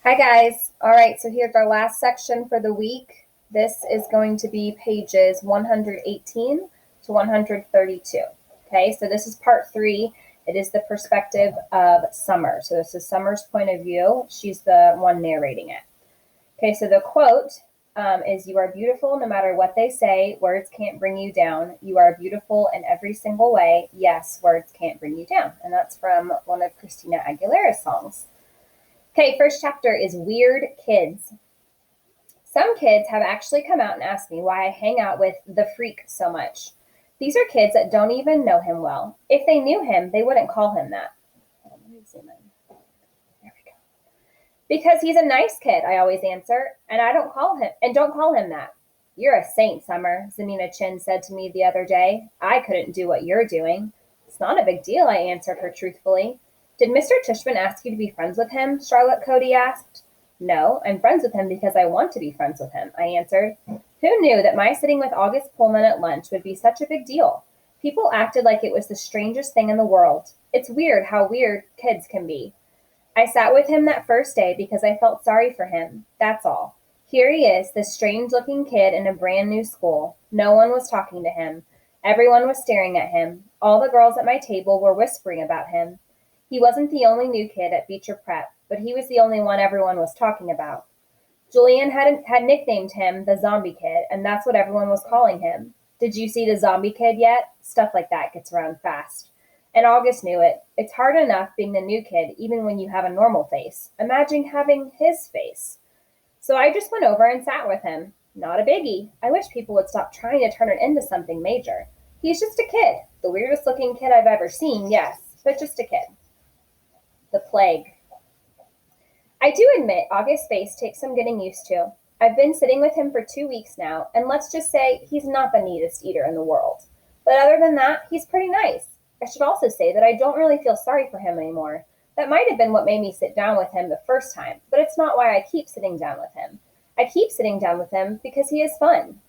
Hi guys. All right, so here's our last section for the week. This is going to be pages 118 to 132. Okay, so this is part 3. It is the perspective of Summer. So this is Summer's point of view. She's the one narrating it. Okay, so the quote is, "You are beautiful no matter what they say. Words can't bring you down. You are beautiful in every single way. Yes, words can't bring you down." And that's from one of Christina Aguilera's songs. Okay, first chapter is Weird Kids. Some kids have actually come out and asked me why I hang out with the freak so much. These are kids that don't even know him well. If they knew him, they wouldn't call him that. Let me zoom in. There we go. Because he's a nice kid, I always answer, and don't call him that. "You're a saint, Summer," Zamina Chin said to me the other day. "I couldn't do what you're doing." "It's not a big deal," I answered her truthfully. "Did Mr. Tishman ask you to be friends with him?" Charlotte Cody asked. "No, I'm friends with him because I want to be friends with him," I answered. Who knew that my sitting with August Pullman at lunch would be such a big deal? People acted like it was the strangest thing in the world. It's weird how weird kids can be. I sat with him that first day because I felt sorry for him. That's all. Here he is, this strange-looking kid in a brand-new school. No one was talking to him. Everyone was staring at him. All the girls at my table were whispering about him. He wasn't the only new kid at Beecher Prep, but he was the only one everyone was talking about. Julian had nicknamed him the Zombie Kid, and that's what everyone was calling him. "Did you see the Zombie Kid yet?" Stuff like that gets around fast. And August knew it. It's hard enough being the new kid, even when you have a normal face. Imagine having his face. So I just went over and sat with him. Not a biggie. I wish people would stop trying to turn it into something major. He's just a kid. The weirdest looking kid I've ever seen, yes, but just a kid. The plague. I do admit August's face takes some getting used to. I've been sitting with him for 2 weeks now, and let's just say he's not the neatest eater in the world. But other than that, he's pretty nice. I should also say that I don't really feel sorry for him anymore. That might have been what made me sit down with him the first time, but it's not why I keep sitting down with him. I keep sitting down with him because he is fun.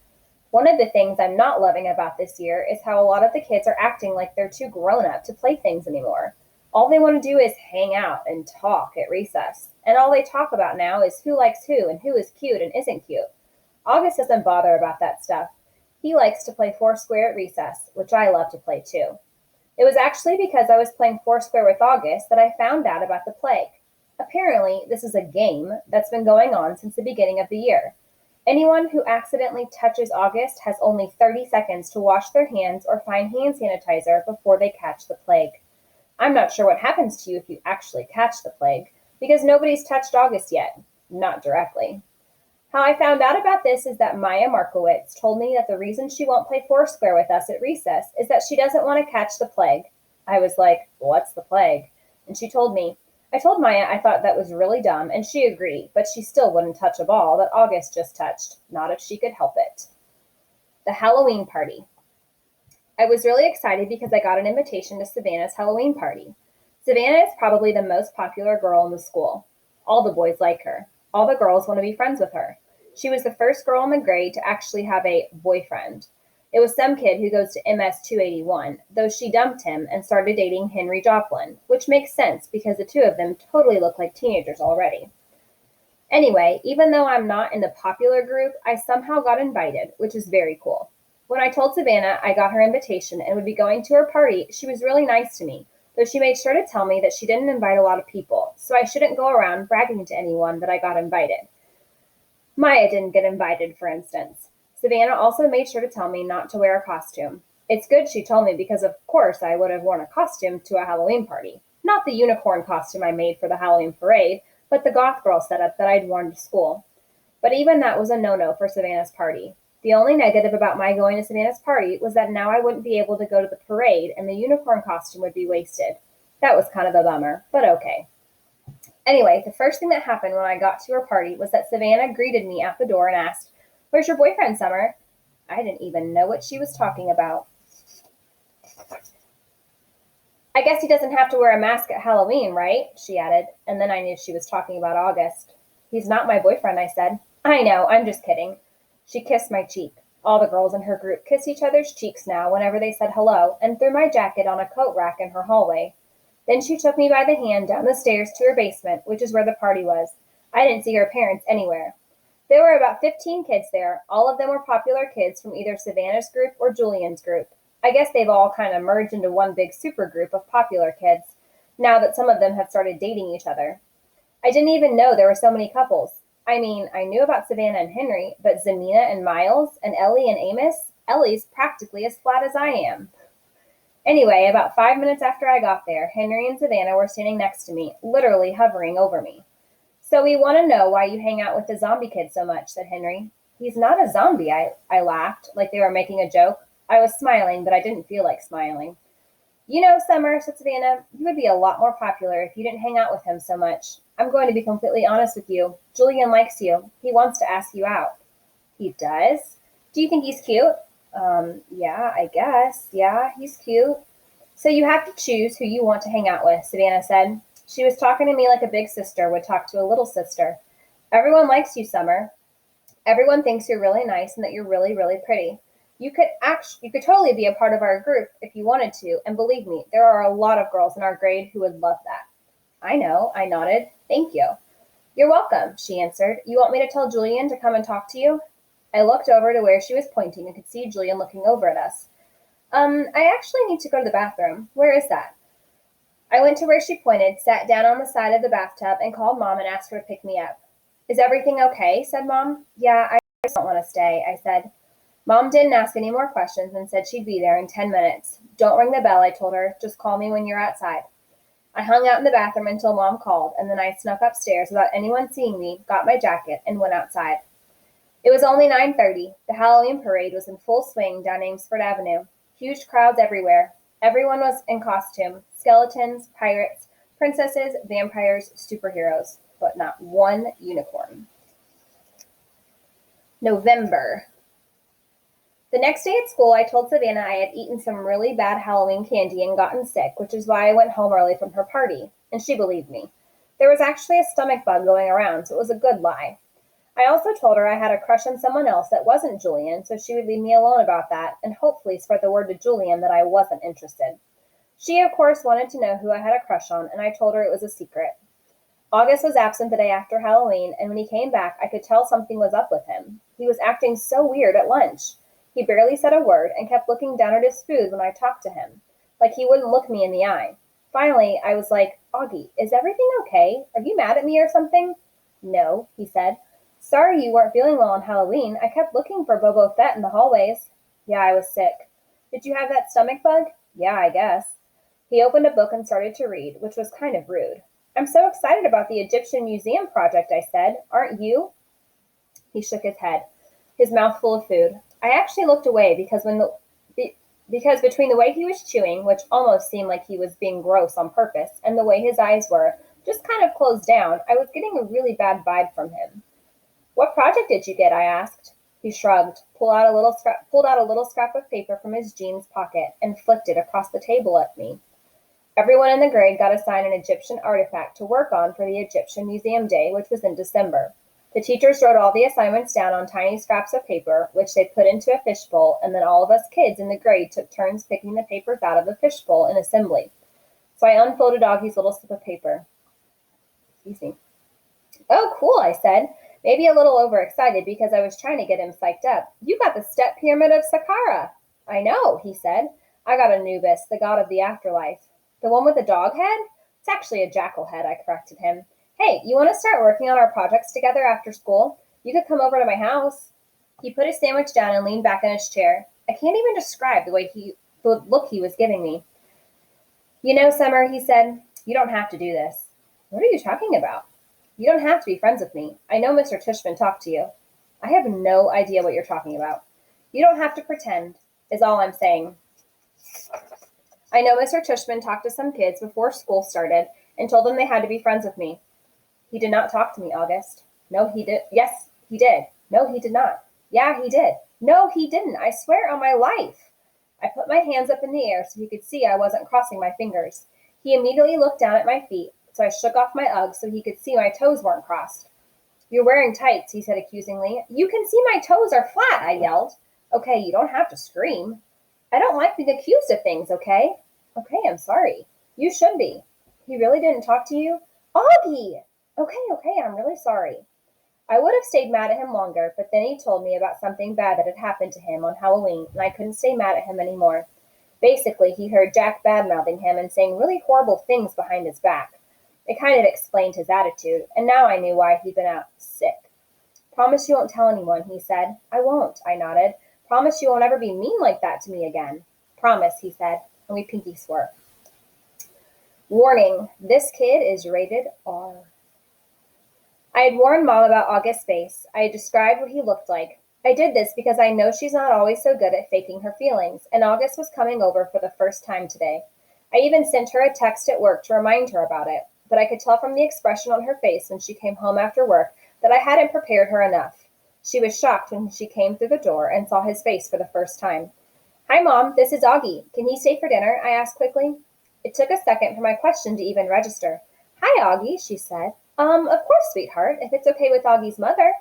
One of the things I'm not loving about this year is how a lot of the kids are acting like they're too grown up to play things anymore. All they want to do is hang out and talk at recess. And all they talk about now is who likes who and who is cute and isn't cute. August doesn't bother about that stuff. He likes to play Foursquare at recess, which I love to play too. It was actually because I was playing Foursquare with August that I found out about the plague. Apparently, this is a game that's been going on since the beginning of the year. Anyone who accidentally touches August has only 30 seconds to wash their hands or find hand sanitizer before they catch the plague. I'm not sure what happens to you if you actually catch the plague, because nobody's touched August yet. Not directly. How I found out about this is that Maya Markowitz told me that the reason she won't play Foursquare with us at recess is that she doesn't want to catch the plague. I was like, "What's the plague?" And she told me. I told Maya I thought that was really dumb, and she agreed, but she still wouldn't touch a ball that August just touched, not if she could help it. The Halloween party. I was really excited because I got an invitation to Savannah's Halloween party. Savannah is probably the most popular girl in the school. All the boys like her. All the girls want to be friends with her. She was the first girl in the grade to actually have a boyfriend. It was some kid who goes to MS 281, though she dumped him and started dating Henry Joplin, which makes sense because the two of them totally look like teenagers already. Anyway, even though I'm not in the popular group, I somehow got invited, which is very cool. When I told Savannah I got her invitation and would be going to her party, she was really nice to me, though she made sure to tell me that she didn't invite a lot of people, so I shouldn't go around bragging to anyone that I got invited. Maya didn't get invited, for instance. Savannah also made sure to tell me not to wear a costume. It's good she told me because of course I would have worn a costume to a Halloween party. Not the unicorn costume I made for the Halloween parade, but the goth girl setup that I'd worn to school. But even that was a no-no for Savannah's party. The only negative about my going to Savannah's party was that now I wouldn't be able to go to the parade and the unicorn costume would be wasted. That was kind of a bummer, but okay. Anyway, the first thing that happened when I got to her party was that Savannah greeted me at the door and asked, "Where's your boyfriend, Summer?" I didn't even know what she was talking about. "I guess he doesn't have to wear a mask at Halloween, right?" she added, and then I knew she was talking about August. "He's not my boyfriend," I said. "I know, I'm just kidding." She kissed my cheek. All the girls in her group kiss each other's cheeks now whenever they said hello, and threw my jacket on a coat rack in her hallway. Then she took me by the hand down the stairs to her basement, which is where the party was. I didn't see her parents anywhere. There were about 15 kids there. All of them were popular kids from either Savannah's group or Julian's group. I guess they've all kind of merged into one big super group of popular kids, now that some of them have started dating each other. I didn't even know there were so many couples. I mean, I knew about Savannah and Henry, but Zamina and Miles, and Ellie and Amos, Ellie's practically as flat as I am. Anyway, about 5 minutes after I got there, Henry and Savannah were standing next to me, literally hovering over me. So we want to know why you hang out with the zombie kid so much, said Henry. He's not a zombie, I laughed, like they were making a joke. I was smiling, but I didn't feel like smiling. You know, Summer, said Savannah, you would be a lot more popular if you didn't hang out with him so much. I'm going to be completely honest with you. Julian likes you. He wants to ask you out. He does? Do you think he's cute? Yeah, I guess. Yeah, he's cute. So you have to choose who you want to hang out with, Savannah said. She was talking to me like a big sister would talk to a little sister. Everyone likes you, Summer. Everyone thinks you're really nice and that you're really, really pretty. You could totally be a part of our group if you wanted to, and believe me, there are a lot of girls in our grade who would love that. I know, I nodded. Thank you. You're welcome, she answered. You want me to tell Julian to come and talk to you? I looked over to where she was pointing and could see Julian looking over at us. I actually need to go to the bathroom. Where is that? I went to where she pointed, sat down on the side of the bathtub, and called Mom and asked her to pick me up. Is everything okay? Said Mom. Yeah, I just don't want to stay, I said. Mom didn't ask any more questions and said she'd be there in 10 minutes. Don't ring the bell, I told her. Just call me when you're outside. I hung out in the bathroom until Mom called, and then I snuck upstairs without anyone seeing me, got my jacket, and went outside. It was only 9:30. The Halloween parade was in full swing down Amesfort Avenue. Huge crowds everywhere. Everyone was in costume. Skeletons, pirates, princesses, vampires, superheroes, but not one unicorn. November. The next day at school, I told Savannah I had eaten some really bad Halloween candy and gotten sick, which is why I went home early from her party, and she believed me. There was actually a stomach bug going around, so it was a good lie. I also told her I had a crush on someone else that wasn't Julian, so she would leave me alone about that, and hopefully spread the word to Julian that I wasn't interested. She, of course, wanted to know who I had a crush on, and I told her it was a secret. August was absent the day after Halloween, and when he came back, I could tell something was up with him. He was acting so weird at lunch. He barely said a word and kept looking down at his food when I talked to him, like he wouldn't look me in the eye. Finally, I was like, Augie, is everything okay? Are you mad at me or something? No, he said. Sorry you weren't feeling well on Halloween. I kept looking for Bobo Fett in the hallways. Yeah, I was sick. Did you have that stomach bug? Yeah, I guess. He opened a book and started to read, which was kind of rude. I'm so excited about the Egyptian Museum project, I said. Aren't you? He shook his head, his mouth full of food. I actually looked away because between the way he was chewing, which almost seemed like he was being gross on purpose, and the way his eyes were just kind of closed down, I was getting a really bad vibe from him. What project did you get? I asked. He shrugged, pulled out a little scrap of paper from his jeans pocket, and flicked it across the table at me. Everyone in the grade got assigned an Egyptian artifact to work on for the Egyptian Museum Day, which was in December. The teachers wrote all the assignments down on tiny scraps of paper, which they put into a fishbowl, and then all of us kids in the grade took turns picking the papers out of the fishbowl in assembly. So I unfolded Augie's little slip of paper. Excuse me. Oh, cool, I said, maybe a little overexcited because I was trying to get him psyched up. You got the step pyramid of Saqqara. I know, he said. I got Anubis, the god of the afterlife. The one with the dog head? It's actually a jackal head, I corrected him. Hey, you want to start working on our projects together after school? You could come over to my house. He put his sandwich down and leaned back in his chair. I can't even describe the look he was giving me. You know, Summer, he said, you don't have to do this. What are you talking about? You don't have to be friends with me. I know Mr. Tushman talked to you. I have no idea what you're talking about. You don't have to pretend, is all I'm saying. I know Mr. Tushman talked to some kids before school started and told them they had to be friends with me. He did not talk to me, August. No, he did. Yes, he did. No, he did not. Yeah, he did. No, he didn't. I swear on my life. I put my hands up in the air so he could see I wasn't crossing my fingers. He immediately looked down at my feet, so I shook off my Uggs so he could see my toes weren't crossed. You're wearing tights, he said accusingly. You can see my toes are flat, I yelled. Okay, you don't have to scream. I don't like being accused of things, okay? Okay, I'm sorry. You should be. He really didn't talk to you? Augie! Okay, I'm really sorry. I would have stayed mad at him longer, but then he told me about something bad that had happened to him on Halloween, and I couldn't stay mad at him anymore. Basically, he heard Jack badmouthing him and saying really horrible things behind his back. It kind of explained his attitude, and now I knew why he'd been out sick. Promise you won't tell anyone, he said. I won't, I nodded. Promise you won't ever be mean like that to me again. Promise, he said, and we pinky swore. Warning, this kid is rated R. I had warned Mom about August's face. I had described what he looked like. I did this because I know she's not always so good at faking her feelings, and August was coming over for the first time today. I even sent her a text at work to remind her about it, but I could tell from the expression on her face when she came home after work that I hadn't prepared her enough. She was shocked when she came through the door and saw his face for the first time. Hi, Mom, this is Augie. Can he stay for dinner? I asked quickly. It took a second for my question to even register. Hi, Augie, she said. Of course, sweetheart, if it's okay with Augie's mother.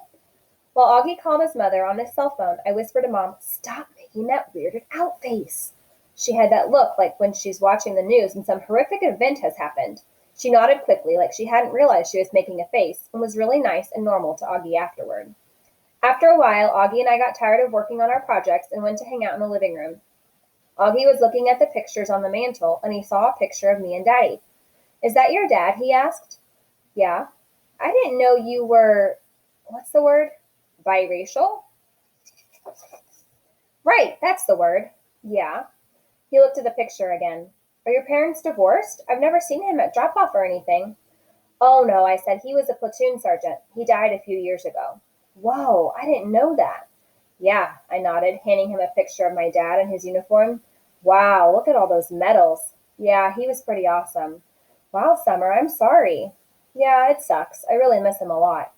While Augie called his mother on his cell phone, I whispered to Mom, Stop making that weirded out face. She had that look like when she's watching the news and some horrific event has happened. She nodded quickly, like she hadn't realized she was making a face, and was really nice and normal to Augie afterward. After a while, Augie and I got tired of working on our projects and went to hang out in the living room. Augie was looking at the pictures on the mantel, and he saw a picture of me and Daddy. Is that your dad? He asked. Yeah. I didn't know you were, what's the word? Biracial? Right, that's the word. Yeah. He looked at the picture again. Are your parents divorced? I've never seen him at drop-off or anything. Oh, no, I said. He was a platoon sergeant. He died a few years ago. Whoa, I didn't know that. Yeah, I nodded, handing him a picture of my dad in his uniform. Wow, look at all those medals. Yeah, he was pretty awesome. Wow, Summer, I'm sorry. Yeah, it sucks. I really miss him a lot.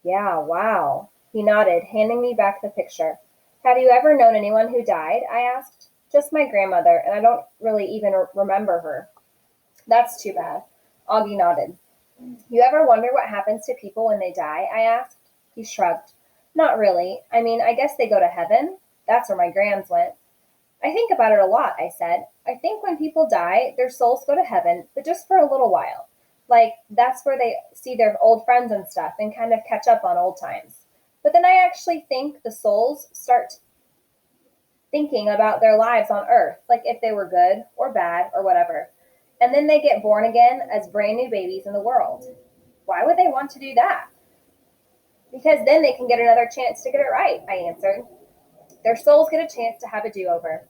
Yeah, wow. He nodded, handing me back the picture. Have you ever known anyone who died? I asked. Just my grandmother, and I don't really even remember her. That's too bad. Augie nodded. You ever wonder what happens to people when they die? I asked. He shrugged. Not really. I mean, I guess they go to heaven. That's where my grands went. I think about it a lot, I said. I think when people die, their souls go to heaven, but just for a little while. Like, that's where they see their old friends and stuff and kind of catch up on old times. But then I actually think the souls start thinking about their lives on earth, like if they were good or bad or whatever. And then they get born again as brand new babies in the world. Why would they want to do that? Because then they can get another chance to get it right, I answered. Their souls get a chance to have a do-over.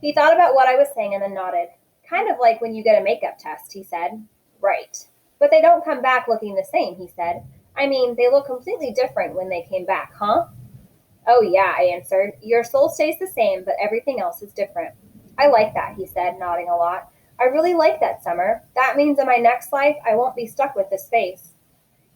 He thought about what I was saying and then nodded. Kind of like when you get a makeup test, he said. Right. But they don't come back looking the same, he said. I mean, they look completely different when they came back, huh? Oh, yeah, I answered. Your soul stays the same, but everything else is different. I like that, he said, nodding a lot. I really like that, Summer. That means in my next life, I won't be stuck with this face.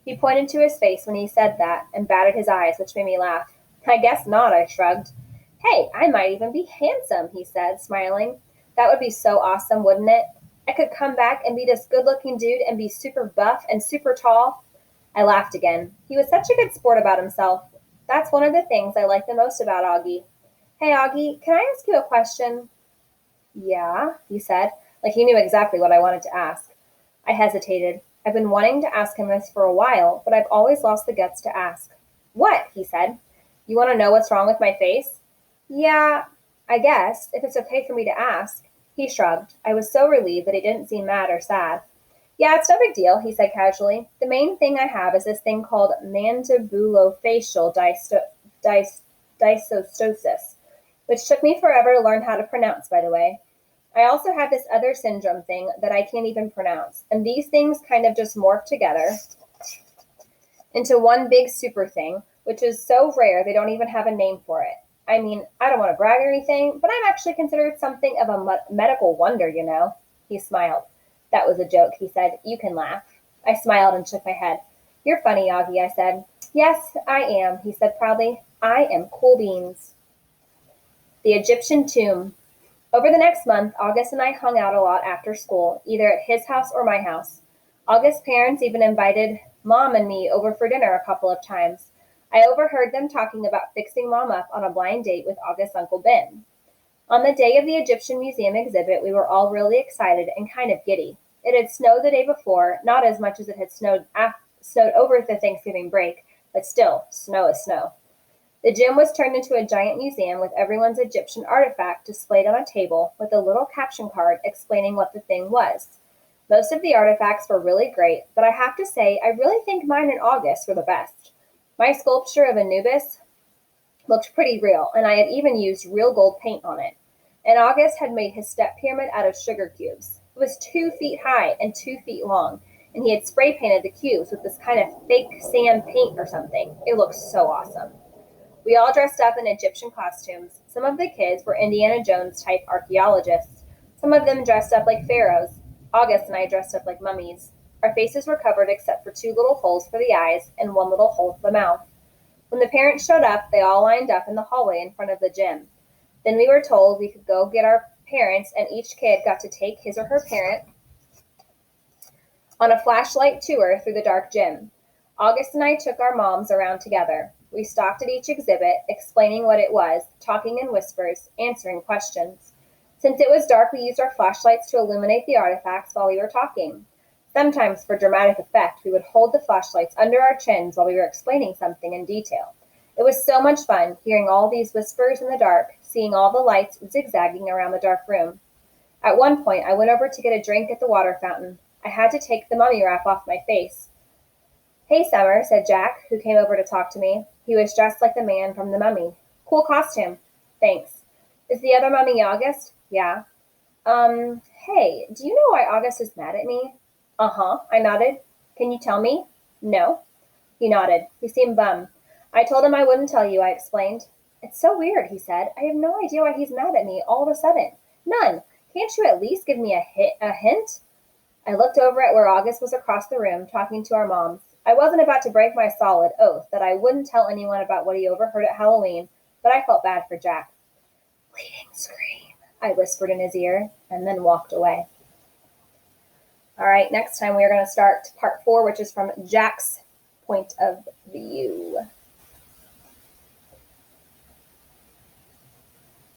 He pointed to his face when he said that and batted his eyes, which made me laugh. I guess not, I shrugged. Hey, I might even be handsome, he said, smiling. That would be so awesome, wouldn't it? I could come back and be this good-looking dude and be super buff and super tall. I laughed again. He was such a good sport about himself. That's one of the things I like the most about Augie. Hey, Augie, can I ask you a question? Yeah, he said, like he knew exactly what I wanted to ask. I hesitated. I've been wanting to ask him this for a while, but I've always lost the guts to ask. What? He said. You want to know what's wrong with my face? Yeah, I guess, if it's okay for me to ask. He shrugged. I was so relieved that he didn't seem mad or sad. Yeah, it's no big deal, he said casually. The main thing I have is this thing called mandibulofacial dysostosis, which took me forever to learn how to pronounce, by the way. I also have this other syndrome thing that I can't even pronounce, and these things kind of just morph together into one big super thing, which is so rare they don't even have a name for it. I mean, I don't want to brag or anything, but I'm actually considered something of a medical wonder, you know. He smiled. That was a joke, he said. You can laugh. I smiled and shook my head. You're funny, Augie, I said. Yes, I am, he said proudly. I am cool beans. The Egyptian tomb. Over the next month, August and I hung out a lot after school, either at his house or my house. August's parents even invited Mom and me over for dinner a couple of times. I overheard them talking about fixing Mom up on a blind date with August's Uncle Ben. On the day of the Egyptian Museum exhibit, we were all really excited and kind of giddy. It had snowed the day before, not as much as it had snowed over the Thanksgiving break, but still, snow is snow. The gym was turned into a giant museum with everyone's Egyptian artifact displayed on a table with a little caption card explaining what the thing was. Most of the artifacts were really great, but I have to say I really think mine and August were the best. My sculpture of Anubis looked pretty real, and I had even used real gold paint on it. And August had made his step pyramid out of sugar cubes. It was 2 feet high and 2 feet long, and he had spray painted the cubes with this kind of fake sand paint or something. It looked so awesome. We all dressed up in Egyptian costumes. Some of the kids were Indiana Jones type archaeologists. Some of them dressed up like pharaohs. August and I dressed up like mummies. Our faces were covered except for 2 little holes for the eyes and 1 little hole for the mouth. When the parents showed up, they all lined up in the hallway in front of the gym. Then we were told we could go get our parents, and each kid got to take his or her parent on a flashlight tour through the dark gym. August and I took our moms around together. We stopped at each exhibit, explaining what it was, talking in whispers, answering questions. Since it was dark, we used our flashlights to illuminate the artifacts while we were talking. Sometimes, for dramatic effect, we would hold the flashlights under our chins while we were explaining something in detail. It was so much fun, hearing all these whispers in the dark, seeing all the lights zigzagging around the dark room. At one point, I went over to get a drink at the water fountain. I had to take the mummy wrap off my face. "Hey, Summer," said Jack, who came over to talk to me. He was dressed like the man from the mummy. "Cool costume." "Thanks." "Is the other mummy August?" "Yeah." Hey, do you know why August is mad at me?" "Uh-huh," I nodded. "Can you tell me?" "No." He nodded. He seemed bummed. "I told him I wouldn't tell you," I explained. "It's so weird," he said. "I have no idea why he's mad at me all of a sudden. None. Can't you at least give me a hint?" I looked over at where August was across the room, talking to our moms. I wasn't about to break my solid oath that I wouldn't tell anyone about what he overheard at Halloween, but I felt bad for Jack. "Bleeding scream," I whispered in his ear, and then walked away. All right, next time we are going to start part 4, which is from Jack's point of view.